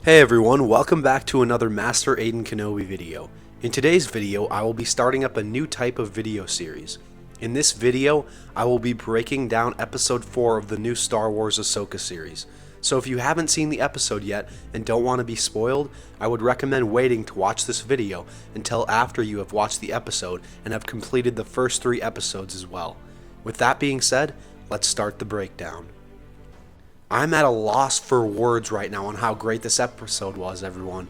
Hey everyone, welcome back to another Master Aiden Kenobi video. In today's video, I will be starting up a new type of video series. In this video, I will be breaking down episode 4 of the new Star Wars Ahsoka series. So if you haven't seen the episode yet and don't want to be spoiled, I would recommend waiting to watch this video until after you have watched the episode and have completed the first 3 episodes as well. With that being said, let's start the breakdown. I'm at a loss for words right now on how great this episode was, everyone.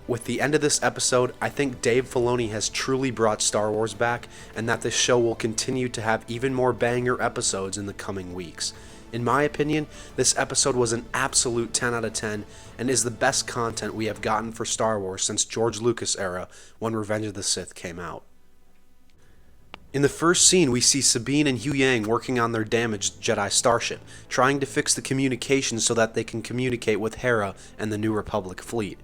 With the end of this episode, I think Dave Filoni has truly brought Star Wars back, and that this show will continue to have even more banger episodes in the coming weeks. In my opinion, this episode was an absolute 10 out of 10, and is the best content we have gotten for Star Wars since George Lucas era, when Revenge of the Sith came out. In the first scene, we see Sabine and Huyang working on their damaged Jedi starship, trying to fix the communications so that they can communicate with Hera and the New Republic fleet.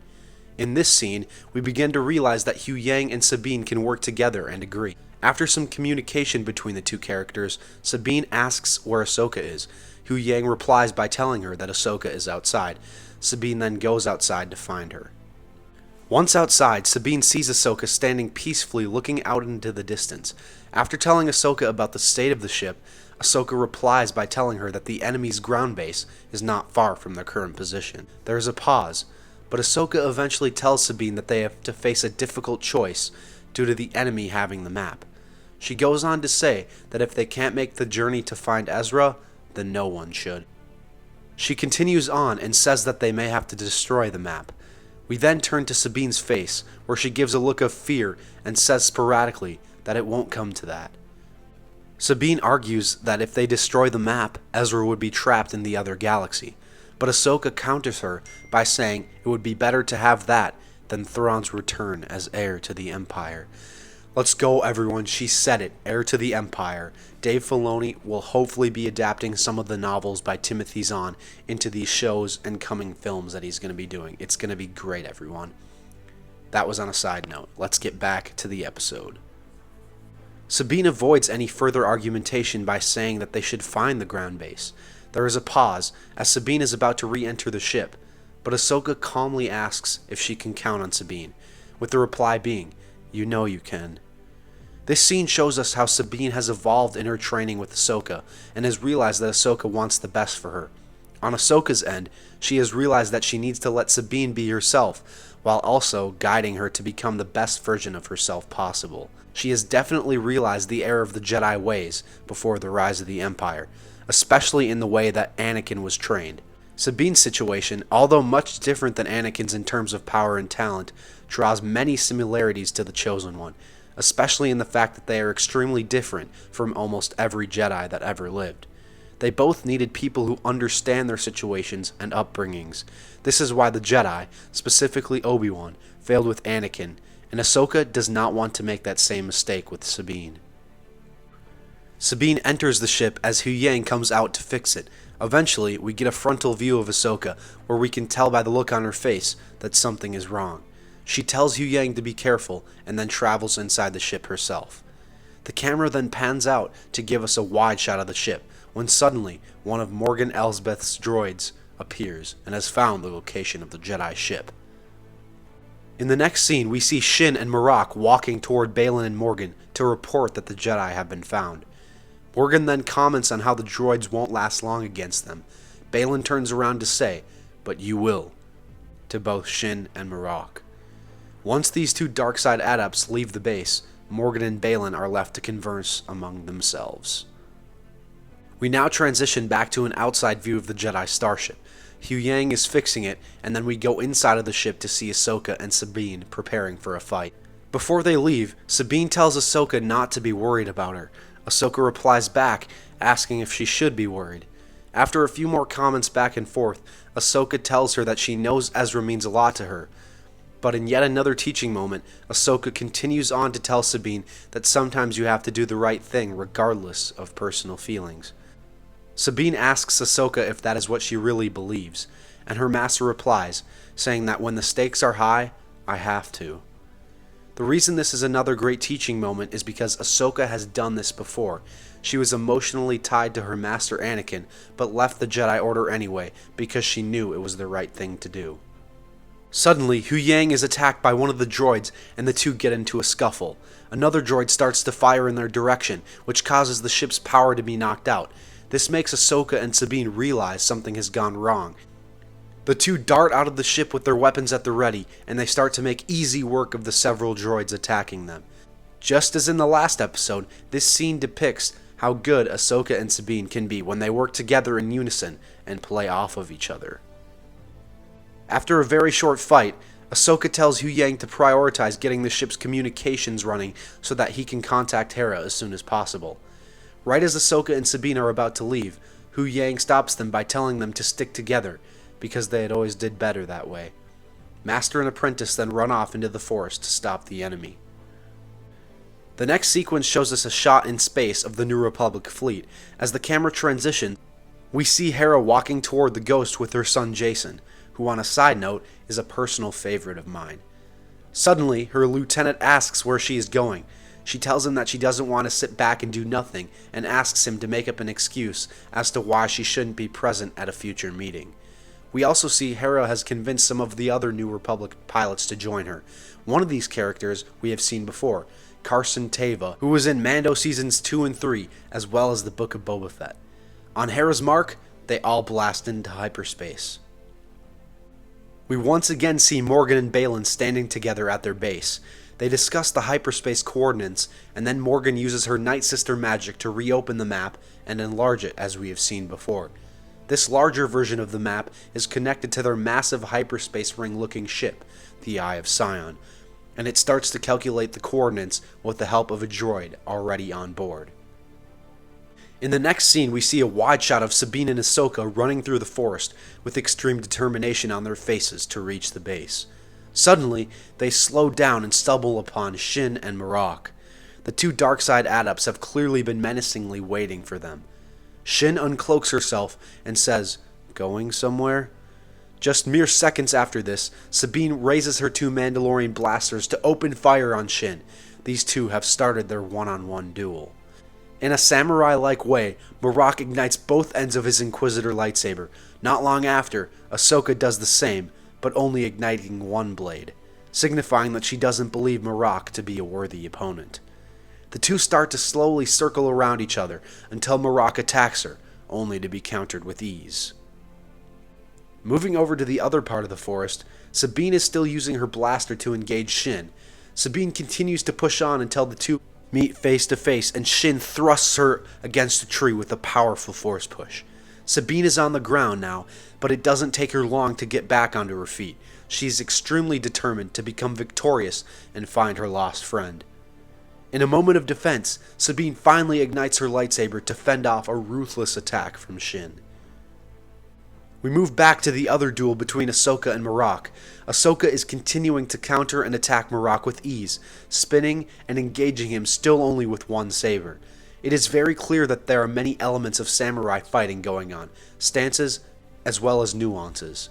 In this scene, we begin to realize that Huyang and Sabine can work together and agree. After some communication between the two characters, Sabine asks where Ahsoka is. Huyang replies by telling her that Ahsoka is outside. Sabine then goes outside to find her. Once outside, Sabine sees Ahsoka standing peacefully looking out into the distance. After telling Ahsoka about the state of the ship, Ahsoka replies by telling her that the enemy's ground base is not far from their current position. There is a pause, but Ahsoka eventually tells Sabine that they have to face a difficult choice due to the enemy having the map. She goes on to say that if they can't make the journey to find Ezra, then no one should. She continues on and says that they may have to destroy the map. We then turn to Sabine's face, where she gives a look of fear and says sporadically that it won't come to that. Sabine argues that if they destroy the map, Ezra would be trapped in the other galaxy, but Ahsoka counters her by saying it would be better to have that than Thrawn's return as heir to the Empire. Let's go, everyone, she said it, heir to the Empire. Dave Filoni will hopefully be adapting some of the novels by Timothy Zahn into these shows and coming films that he's going to be doing. It's going to be great, everyone. That was on a side note. Let's get back to the episode. Sabine avoids any further argumentation by saying that they should find the ground base. There is a pause as Sabine is about to re-enter the ship, but Ahsoka calmly asks if she can count on Sabine, with the reply being, "You know you can." This scene shows us how Sabine has evolved in her training with Ahsoka and has realized that Ahsoka wants the best for her. On Ahsoka's end, she has realized that she needs to let Sabine be herself, while also guiding her to become the best version of herself possible. She has definitely realized the error of the Jedi ways before the rise of the Empire, especially in the way that Anakin was trained. Sabine's situation, although much different than Anakin's in terms of power and talent, draws many similarities to the Chosen One, especially in the fact that they are extremely different from almost every Jedi that ever lived. They both needed people who understand their situations and upbringings. This is why the Jedi, specifically Obi-Wan, failed with Anakin, and Ahsoka does not want to make that same mistake with Sabine. Sabine enters the ship as Huyang comes out to fix it. Eventually, we get a frontal view of Ahsoka, where we can tell by the look on her face that something is wrong. She tells Huyang to be careful, and then travels inside the ship herself. The camera then pans out to give us a wide shot of the ship, when suddenly, one of Morgan Elsbeth's droids appears, and has found the location of the Jedi ship. In the next scene, we see Shin and Marok walking toward Baylan and Morgan to report that the Jedi have been found. Morgan then comments on how the droids won't last long against them. Baylan turns around to say, "But you will," to both Shin and Marok. Once these two dark side adepts leave the base, Morgan and Baylan are left to converse among themselves. We now transition back to an outside view of the Jedi starship. Huyang is fixing it, and then we go inside of the ship to see Ahsoka and Sabine preparing for a fight. Before they leave, Sabine tells Ahsoka not to be worried about her. Ahsoka replies back, asking if she should be worried. After a few more comments back and forth, Ahsoka tells her that she knows Ezra means a lot to her. But in yet another teaching moment, Ahsoka continues on to tell Sabine that sometimes you have to do the right thing regardless of personal feelings. Sabine asks Ahsoka if that is what she really believes, and her master replies, saying that when the stakes are high, I have to. The reason this is another great teaching moment is because Ahsoka has done this before. She was emotionally tied to her master Anakin, but left the Jedi Order anyway because she knew it was the right thing to do. Suddenly, Hu Yang is attacked by one of the droids, and the two get into a scuffle. Another droid starts to fire in their direction, which causes the ship's power to be knocked out. This makes Ahsoka and Sabine realize something has gone wrong. The two dart out of the ship with their weapons at the ready, and they start to make easy work of the several droids attacking them. Just as in the last episode, this scene depicts how good Ahsoka and Sabine can be when they work together in unison and play off of each other. After a very short fight, Ahsoka tells Hu Yang to prioritize getting the ship's communications running so that he can contact Hera as soon as possible. Right as Ahsoka and Sabine are about to leave, Hu Yang stops them by telling them to stick together, because they had always did better that way. Master and apprentice then run off into the forest to stop the enemy. The next sequence shows us a shot in space of the New Republic fleet. As the camera transitions, we see Hera walking toward the Ghost with her son Jason, who on a side note is a personal favorite of mine. Suddenly, her lieutenant asks where she is going. She tells him that she doesn't want to sit back and do nothing, and asks him to make up an excuse as to why she shouldn't be present at a future meeting. We also see Hera has convinced some of the other New Republic pilots to join her. One of these characters we have seen before, Carson Teva, who was in Mando Seasons 2 and 3, as well as the Book of Boba Fett. On Hera's mark, they all blast into hyperspace. We once again see Morgan and Baylan standing together at their base. They discuss the hyperspace coordinates, and then Morgan uses her Night Sister magic to reopen the map and enlarge it as we have seen before. This larger version of the map is connected to their massive hyperspace ring-looking ship, the Eye of Sion, and it starts to calculate the coordinates with the help of a droid already on board. In the next scene, we see a wide shot of Sabine and Ahsoka running through the forest with extreme determination on their faces to reach the base. Suddenly, they slow down and stumble upon Shin and Marok. The two dark-side adepts have clearly been menacingly waiting for them. Shin uncloaks herself and says, "Going somewhere?" Just mere seconds after this, Sabine raises her two Mandalorian blasters to open fire on Shin. These two have started their one-on-one duel. In a samurai-like way, Marok ignites both ends of his Inquisitor lightsaber. Not long after, Ahsoka does the same, but only igniting one blade, signifying that she doesn't believe Marok to be a worthy opponent. The two start to slowly circle around each other until Marok attacks her, only to be countered with ease. Moving over to the other part of the forest, Sabine is still using her blaster to engage Shin. Sabine continues to push on until the two meet face to face, and Shin thrusts her against a tree with a powerful force push. Sabine is on the ground now, but it doesn't take her long to get back onto her feet. She is extremely determined to become victorious and find her lost friend. In a moment of defense, Sabine finally ignites her lightsaber to fend off a ruthless attack from Shin. We move back to the other duel between Ahsoka and Marok. Ahsoka is continuing to counter and attack Marok with ease, spinning and engaging him still only with one saber. It is very clear that there are many elements of samurai fighting going on, stances as well as nuances.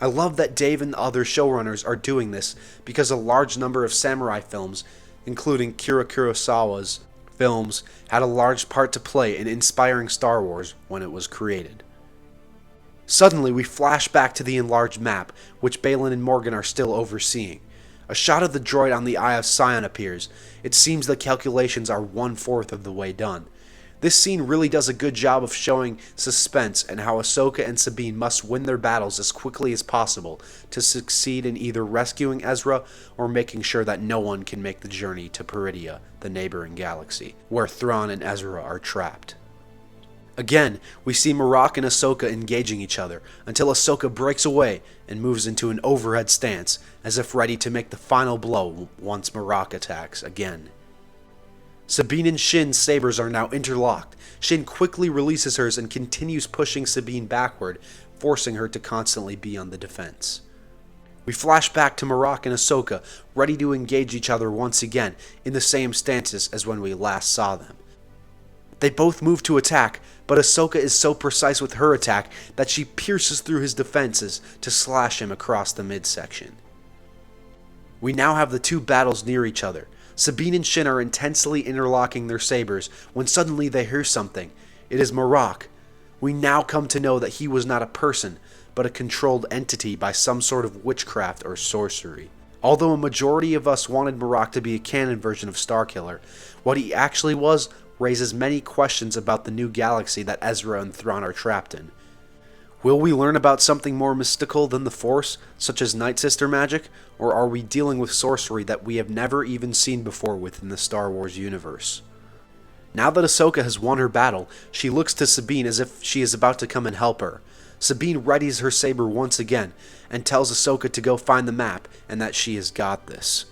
I love that Dave and the other showrunners are doing this because a large number of samurai films, including Akira Kurosawa's films, had a large part to play in inspiring Star Wars when it was created. Suddenly, we flash back to the enlarged map, which Baylan and Morgan are still overseeing. A shot of the droid on the Eye of Sion appears. It seems the calculations are 1/4 of the way done. This scene really does a good job of showing suspense and how Ahsoka and Sabine must win their battles as quickly as possible to succeed in either rescuing Ezra or making sure that no one can make the journey to Peridia, the neighboring galaxy, where Thrawn and Ezra are trapped. Again, we see Marok and Ahsoka engaging each other, until Ahsoka breaks away and moves into an overhead stance, as if ready to make the final blow once Marok attacks again. Sabine and Shin's sabers are now interlocked. Shin quickly releases hers and continues pushing Sabine backward, forcing her to constantly be on the defense. We flash back to Marok and Ahsoka, ready to engage each other once again, in the same stances as when we last saw them. They both move to attack, but Ahsoka is so precise with her attack that she pierces through his defenses to slash him across the midsection. We now have the two battles near each other. Sabine and Shin are intensely interlocking their sabers when suddenly they hear something. It is Marok. We now come to know that he was not a person, but a controlled entity by some sort of witchcraft or sorcery. Although a majority of us wanted Marok to be a canon version of Starkiller, what he actually was raises many questions about the new galaxy that Ezra and Thrawn are trapped in. Will we learn about something more mystical than the Force, such as Night Sister magic, or are we dealing with sorcery that we have never even seen before within the Star Wars universe? Now that Ahsoka has won her battle, she looks to Sabine as if she is about to come and help her. Sabine readies her saber once again, and tells Ahsoka to go find the map and that she has got this.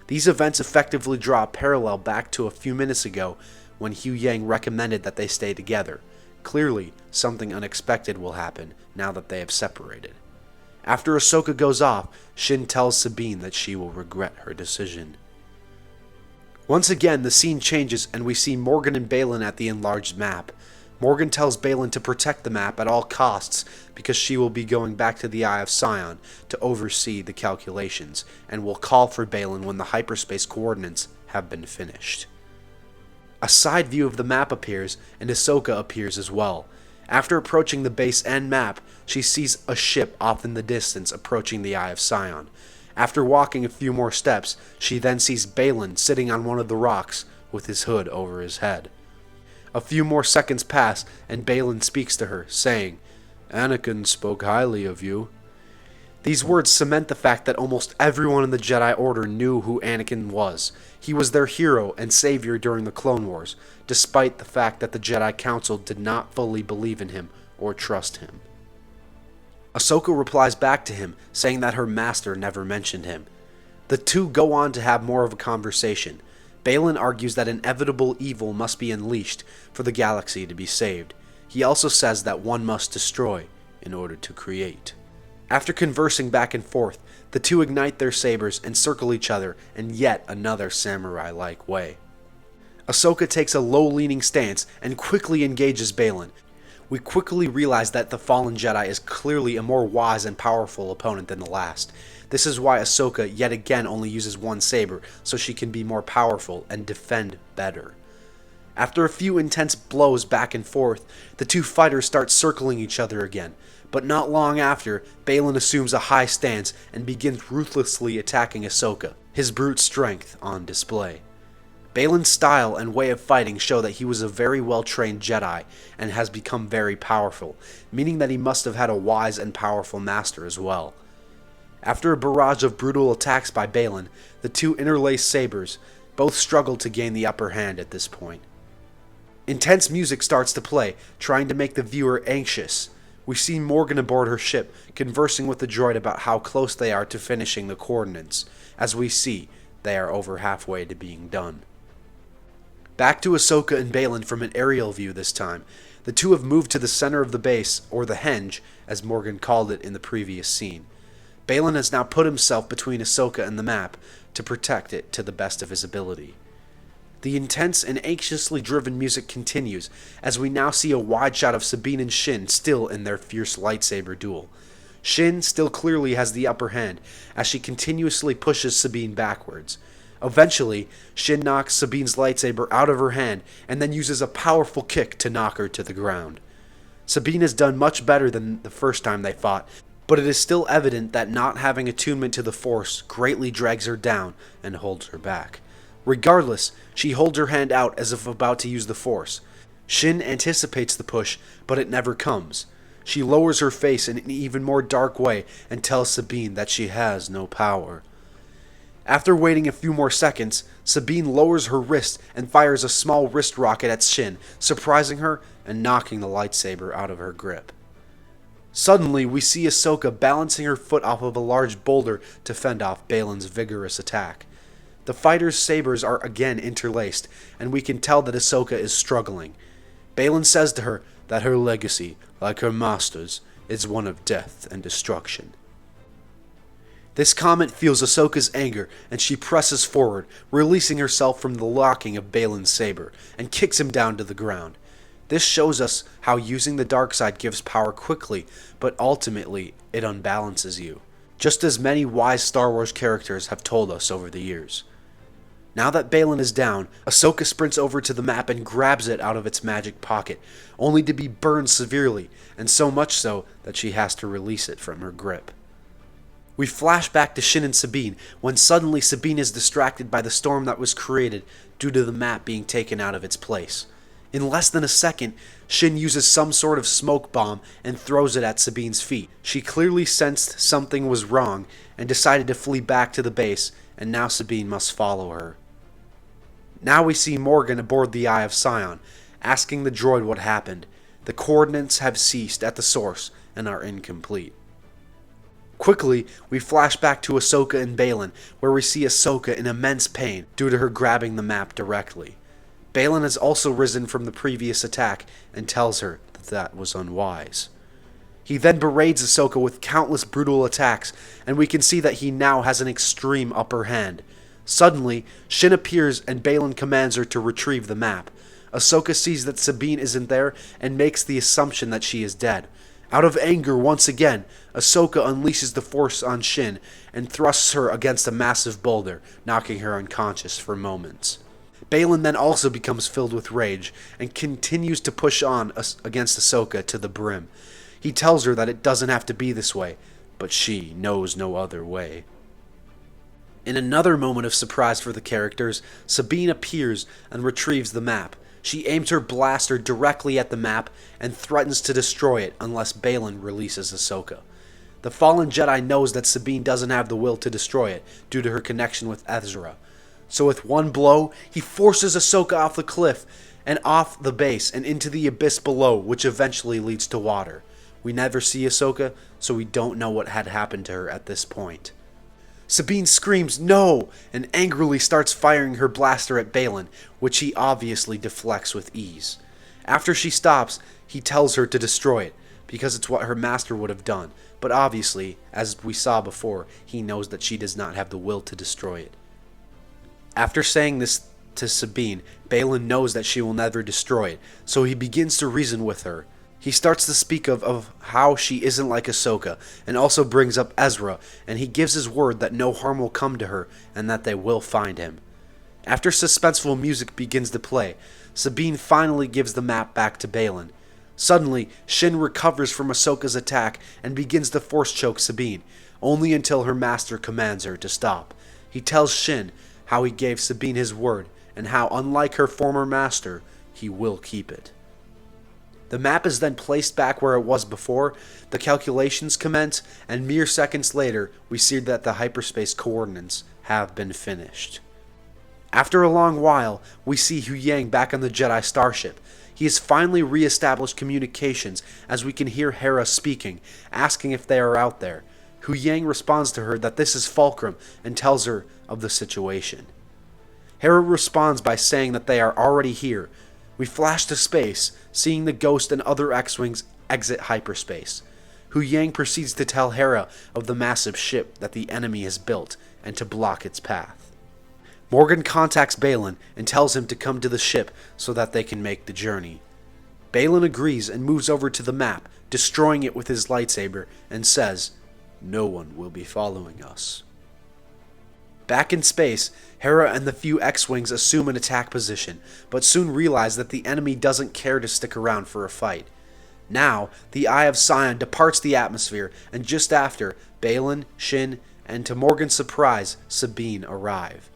These events effectively draw a parallel back to a few minutes ago when Hu Yang recommended that they stay together. Clearly, something unexpected will happen now that they have separated. After Ahsoka goes off, Shin tells Sabine that she will regret her decision. Once again, the scene changes and we see Morgan and Baylan at the enlarged map. Morgan tells Baylan to protect the map at all costs because she will be going back to the Eye of Sion to oversee the calculations and will call for Baylan when the hyperspace coordinates have been finished. A side view of the map appears and Ahsoka appears as well. After approaching the base and map, she sees a ship off in the distance approaching the Eye of Sion. After walking a few more steps, she then sees Baylan sitting on one of the rocks with his hood over his head. A few more seconds pass and Baylan speaks to her, saying, "Anakin spoke highly of you." These words cement the fact that almost everyone in the Jedi Order knew who Anakin was. He was their hero and savior during the Clone Wars, despite the fact that the Jedi Council did not fully believe in him or trust him. Ahsoka replies back to him, saying that her master never mentioned him. The two go on to have more of a conversation. Baylan argues that inevitable evil must be unleashed for the galaxy to be saved. He also says that one must destroy in order to create. After conversing back and forth, the two ignite their sabers and circle each other in yet another samurai-like way. Ahsoka takes a low-leaning stance and quickly engages Baylan. We quickly realize that the fallen Jedi is clearly a more wise and powerful opponent than the last. This is why Ahsoka yet again only uses one saber, so she can be more powerful and defend better. After a few intense blows back and forth, the two fighters start circling each other again. But not long after, Baylan assumes a high stance and begins ruthlessly attacking Ahsoka, his brute strength on display. Baylan's style and way of fighting show that he was a very well-trained Jedi and has become very powerful, meaning that he must have had a wise and powerful master as well. After a barrage of brutal attacks by Baylan, the two interlace sabers. Both struggle to gain the upper hand at this point. Intense music starts to play, trying to make the viewer anxious. We see Morgan aboard her ship, conversing with the droid about how close they are to finishing the coordinates. As we see, they are over halfway to being done. Back to Ahsoka and Baylan from an aerial view this time. The two have moved to the center of the base, or the henge, as Morgan called it in the previous scene. Baylan has now put himself between Ahsoka and the map to protect it to the best of his ability. The intense and anxiously driven music continues, as we now see a wide shot of Sabine and Shin still in their fierce lightsaber duel. Shin still clearly has the upper hand, as she continuously pushes Sabine backwards. Eventually, Shin knocks Sabine's lightsaber out of her hand, and then uses a powerful kick to knock her to the ground. Sabine has done much better than the first time they fought, but it is still evident that not having attunement to the Force greatly drags her down and holds her back. Regardless, she holds her hand out as if about to use the Force. Shin anticipates the push, but it never comes. She lowers her face in an even more dark way and tells Sabine that she has no power. After waiting a few more seconds, Sabine lowers her wrist and fires a small wrist rocket at Shin, surprising her and knocking the lightsaber out of her grip. Suddenly, we see Ahsoka balancing her foot off of a large boulder to fend off Baylan's vigorous attack. The fighters' sabers are again interlaced, and we can tell that Ahsoka is struggling. Baylan says to her that her legacy, like her master's, is one of death and destruction. This comment fuels Ahsoka's anger, and she presses forward, releasing herself from the locking of Baylan's saber, and kicks him down to the ground. This shows us how using the dark side gives power quickly, but ultimately it unbalances you, just as many wise Star Wars characters have told us over the years. Now that Balin is down, Ahsoka sprints over to the map and grabs it out of its magic pocket, only to be burned severely, and so much so that she has to release it from her grip. We flash back to Shin and Sabine, when suddenly Sabine is distracted by the storm that was created due to the map being taken out of its place. In less than a second, Shin uses some sort of smoke bomb and throws it at Sabine's feet. She clearly sensed something was wrong and decided to flee back to the base, and now Sabine must follow her. Now we see Morgan aboard the Eye of Sion, asking the droid what happened. The coordinates have ceased at the source and are incomplete. Quickly, we flash back to Ahsoka and Balin, where we see Ahsoka in immense pain due to her grabbing the map directly. Balin has also risen from the previous attack and tells her that was unwise. He then berates Ahsoka with countless brutal attacks, and we can see that he now has an extreme upper hand. Suddenly, Shin appears and Balin commands her to retrieve the map. Ahsoka sees that Sabine isn't there and makes the assumption that she is dead. Out of anger once again, Ahsoka unleashes the Force on Shin and thrusts her against a massive boulder, knocking her unconscious for moments. Balin then also becomes filled with rage and continues to push on against Ahsoka to the brim. He tells her that it doesn't have to be this way, but she knows no other way. In another moment of surprise for the characters, Sabine appears and retrieves the map. She aims her blaster directly at the map and threatens to destroy it unless Balin releases Ahsoka. The fallen Jedi knows that Sabine doesn't have the will to destroy it due to her connection with Ezra. So with one blow, he forces Ahsoka off the cliff and off the base and into the abyss below, which eventually leads to water. We never see Ahsoka, so we don't know what had happened to her at this point. Sabine screams no and angrily starts firing her blaster at Balin, which he obviously deflects with ease. After she stops, he tells her to destroy it, because it's what her master would have done, but obviously, as we saw before, he knows that she does not have the will to destroy it. After saying this to Sabine, Balin knows that she will never destroy it, so he begins to reason with her. He starts to speak of how she isn't like Ahsoka, and also brings up Ezra, and he gives his word that no harm will come to her, and that they will find him. After suspenseful music begins to play, Sabine finally gives the map back to Balin. Suddenly, Shin recovers from Ahsoka's attack and begins to force choke Sabine, only until her master commands her to stop. He tells Shin how he gave Sabine his word, and how, unlike her former master, he will keep it. The map is then placed back where it was before, the calculations commence, and mere seconds later, we see that the hyperspace coordinates have been finished. After a long while, we see Huyang back on the Jedi starship. He has finally re-established communications, as we can hear Hera speaking, asking if they are out there. Huyang responds to her that this is Fulcrum, and tells her of the situation. Hera responds by saying that they are already here. We flash to space, seeing the Ghost and other X-Wings exit hyperspace. Huyang proceeds to tell Hera of the massive ship that the enemy has built, and to block its path. Morgan contacts Balin and tells him to come to the ship so that they can make the journey. Balin agrees and moves over to the map, destroying it with his lightsaber, and says, "No one will be following us." Back in space, Hera and the few X-Wings assume an attack position, but soon realize that the enemy doesn't care to stick around for a fight. Now, the Eye of Sion departs the atmosphere, and just after, Balin, Shin, and to Morgan's surprise, Sabine arrive.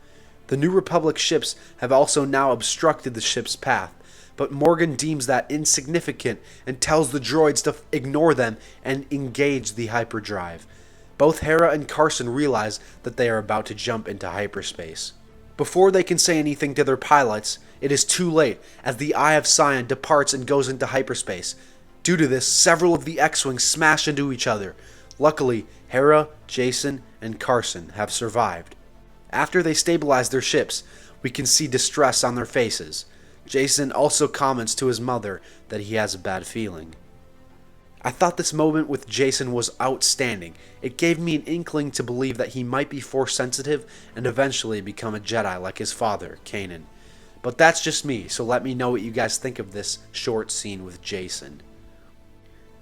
The New Republic ships have also now obstructed the ship's path, but Morgan deems that insignificant and tells the droids to ignore them and engage the hyperdrive. Both Hera and Carson realize that they are about to jump into hyperspace. Before they can say anything to their pilots, it is too late, as the Eye of Sion departs and goes into hyperspace. Due to this, several of the X-Wings smash into each other. Luckily, Hera, Jason, and Carson have survived. After they stabilize their ships, we can see distress on their faces. Jason also comments to his mother that he has a bad feeling. I thought this moment with Jason was outstanding. It gave me an inkling to believe that he might be Force sensitive and eventually become a Jedi like his father, Kanan. But that's just me, so let me know what you guys think of this short scene with Jason.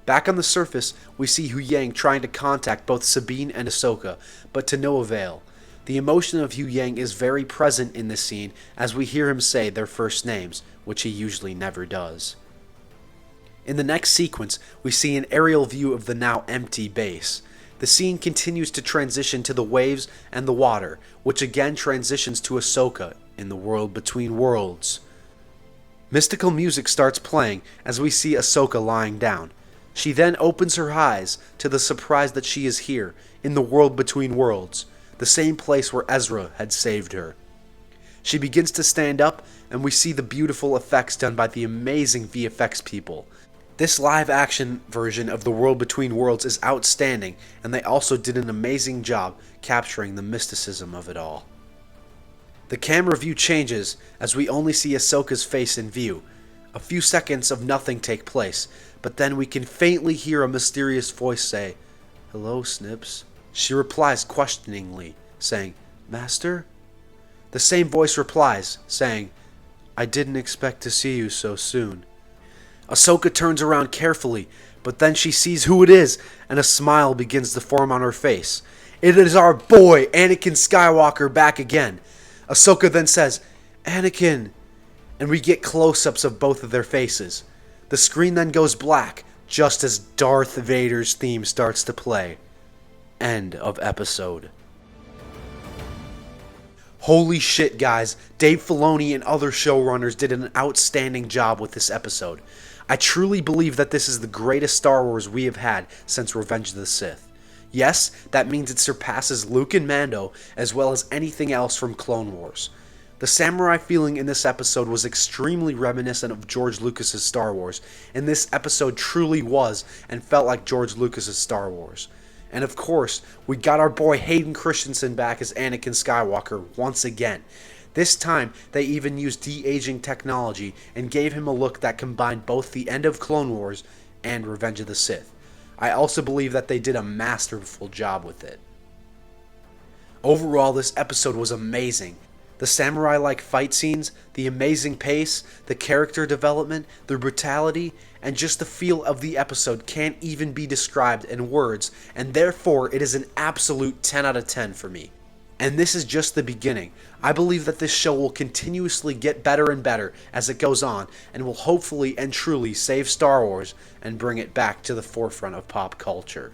Back on the surface, we see Huyang trying to contact both Sabine and Ahsoka, but to no avail. The emotion of Hu Yang is very present in this scene as we hear him say their first names, which he usually never does. In the next sequence, we see an aerial view of the now empty base. The scene continues to transition to the waves and the water, which again transitions to Ahsoka in the world between worlds. Mystical music starts playing as we see Ahsoka lying down. She then opens her eyes to the surprise that she is here, in the world between worlds, the same place where Ezra had saved her. She begins to stand up, and we see the beautiful effects done by the amazing VFX people. This live-action version of the world between worlds is outstanding, and they also did an amazing job capturing the mysticism of it all. The camera view changes as we only see Ahsoka's face in view. A few seconds of nothing take place, but then we can faintly hear a mysterious voice say, "Hello, Snips." She replies questioningly, saying, "Master?" The same voice replies, saying, "I didn't expect to see you so soon." Ahsoka turns around carefully, but then she sees who it is, and a smile begins to form on her face. It is our boy, Anakin Skywalker, back again. Ahsoka then says, "Anakin," and we get close-ups of both of their faces. The screen then goes black, just as Darth Vader's theme starts to play. End of episode. Holy shit, guys. Dave Filoni and other showrunners did an outstanding job with this episode. I truly believe that this is the greatest Star Wars we have had since Revenge of the Sith. Yes, that means it surpasses Luke and Mando, as well as anything else from Clone Wars. The samurai feeling in this episode was extremely reminiscent of George Lucas's Star Wars, and this episode truly was and felt like George Lucas's Star Wars. And of course, we got our boy Hayden Christensen back as Anakin Skywalker once again. This time, they even used de-aging technology and gave him a look that combined both the end of Clone Wars and Revenge of the Sith. I also believe that they did a masterful job with it. Overall, this episode was amazing. The samurai-like fight scenes, the amazing pace, the character development, the brutality, and just the feel of the episode can't even be described in words, and therefore it is an absolute 10 out of 10 for me. And this is just the beginning. I believe that this show will continuously get better and better as it goes on, and will hopefully and truly save Star Wars and bring it back to the forefront of pop culture.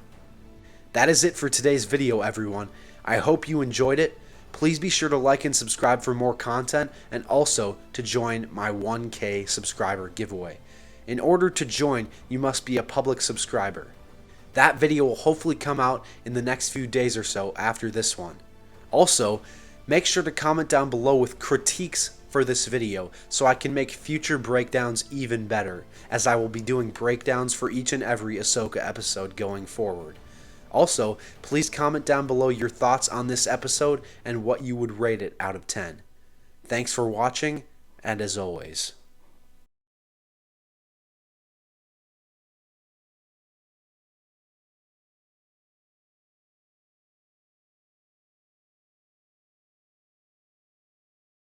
That is it for today's video, everyone. I hope you enjoyed it. Please be sure to like and subscribe for more content, and also to join my 1K subscriber giveaway. In order to join, you must be a public subscriber. That video will hopefully come out in the next few days or so after this one. Also, make sure to comment down below with critiques for this video so I can make future breakdowns even better, as I will be doing breakdowns for each and every Ahsoka episode going forward. Also, please comment down below your thoughts on this episode and what you would rate it out of 10. Thanks for watching, and as always,